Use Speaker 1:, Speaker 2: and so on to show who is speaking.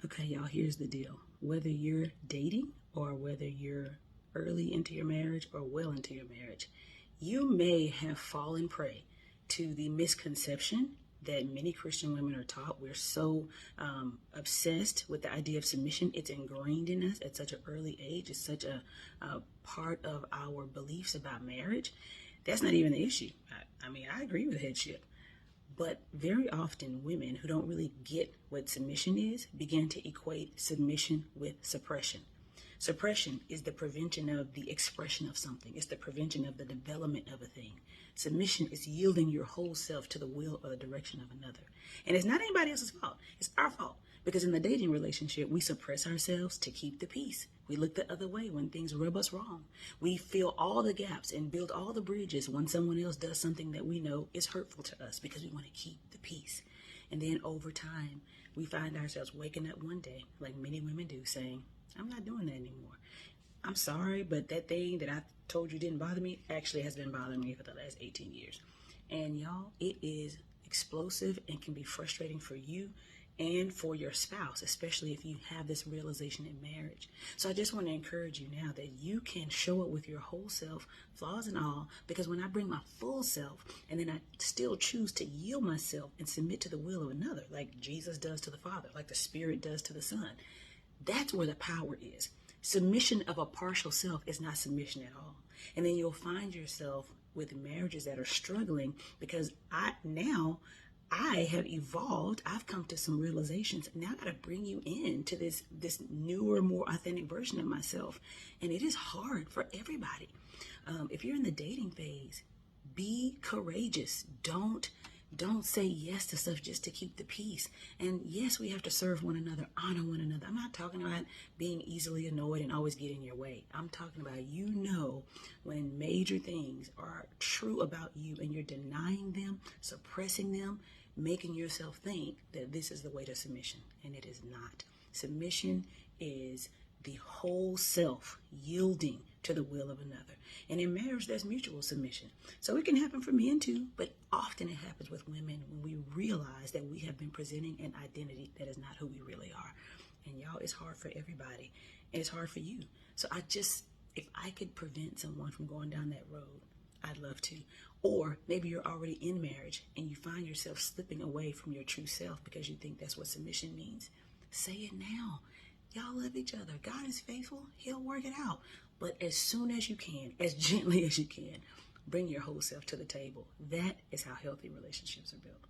Speaker 1: Okay, y'all, here's the deal. Whether you're dating or whether you're early into your marriage or well into your marriage, you may have fallen prey to the misconception that many Christian women are taught. We're so obsessed with the idea of submission. It's ingrained in us at such an early age. It's such a part of our beliefs about marriage. That's not even the issue. I mean, I agree with headship. But very often, women who don't really get what submission is begin to equate submission with suppression. Suppression is the prevention of the expression of something, it's the prevention of the development of a thing. Submission is yielding your whole self to the will or the direction of another. And it's not anybody else's fault, it's our fault. Because in the dating relationship, we suppress ourselves to keep the peace. We look the other way when things rub us wrong. We fill all the gaps and build all the bridges when someone else does something that we know is hurtful to us because we want to keep the peace. And then over time, we find ourselves waking up one day, like many women do, saying, I'm not doing that anymore. I'm sorry, but that thing that I told you didn't bother me actually has been bothering me for the last 18 years. And y'all, it is explosive and can be frustrating for you and for your spouse, especially if you have this realization in marriage. So I just want to encourage you now that you can show up with your whole self, flaws and all, because when I bring my full self and then I still choose to yield myself and submit to the will of another, like Jesus does to the Father, like the Spirit does to the Son, that's where the power is. Submission of a partial self is not submission at all. And then you'll find yourself with marriages that are struggling because I have evolved. I've come to some realizations. Now I got to bring you into this newer, more authentic version of myself. And it is hard for everybody. If you're in the dating phase, be courageous. Don't say yes to stuff just to keep the peace. And yes, we have to serve one another, honor one another. I'm not talking about being easily annoyed and always getting your way. I'm talking about, when major things are true about you and you're denying them, suppressing them, making yourself think that this is the way to submission. And it is not. Submission is the whole self yielding to the will of another. And in marriage, there's mutual submission. So it can happen for men too, but often it happens with women when we realize that we have been presenting an identity that is not who we really are. And y'all, it's hard for everybody. And it's hard for you. So if I could prevent someone from going down that road, I'd love to. Or maybe you're already in marriage and you find yourself slipping away from your true self because you think that's what submission means. Say it now. Y'all love each other. God is faithful. He'll work it out. But as soon as you can, as gently as you can, bring your whole self to the table. That is how healthy relationships are built.